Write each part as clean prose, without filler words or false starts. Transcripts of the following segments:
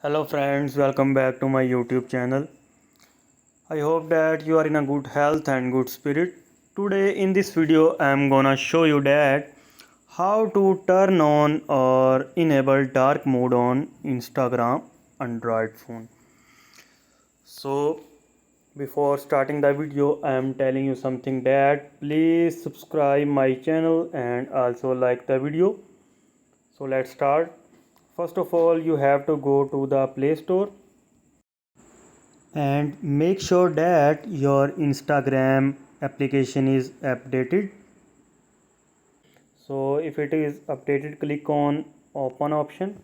Hello friends, welcome back to my YouTube channel. I hope that you are in a good health and good spirit. Today in this video I am gonna show you that how to turn on or enable dark mode on Instagram Android phone. So before starting the video I am telling you something that please subscribe my channel and also like the video. So let's start. First of all you have to go to the Play Store and make sure that your Instagram application is updated. So if it is updated, click on open option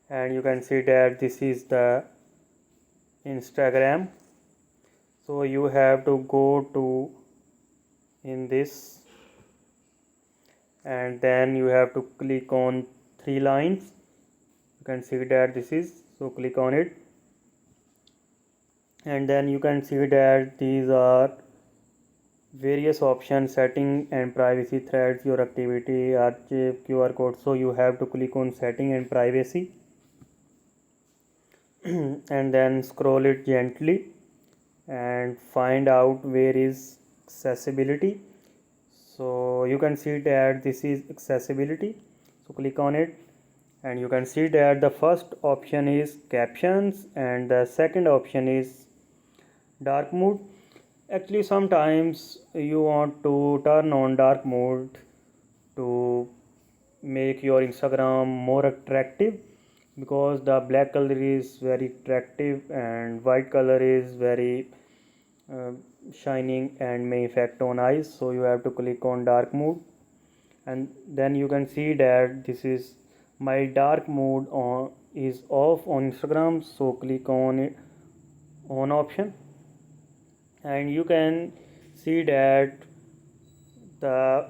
and you can see that this is the Instagram. So you have to go to in this and then you have to click on three lines. You can see that this is, so click on it and then you can see that these are various options: setting and privacy, threads, your activity, archive, QR code. So you have to click on setting and privacy and then scroll it gently and find out where is accessibility. So you can see that this is accessibility, so click on it and you can see that the first option is captions and the second option is dark mode. Actually sometimes you want to turn on dark mode to make your Instagram more attractive, because the black color is very attractive and white color is very uh, shining and may affect on eyes. So you have to click on dark mode and then you can see that this is my dark mode on is off on Instagram. So click on it on option and you can see that the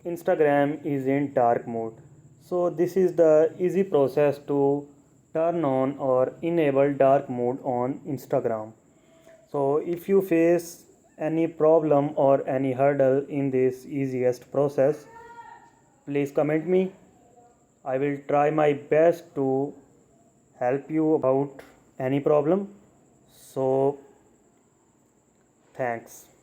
Instagram is in dark mode. So this is the easy process to turn on or enable dark mode on Instagram. So if you face any problem or any hurdle in this easiest process, please comment me. I will try my best to help you about any problem. So thanks.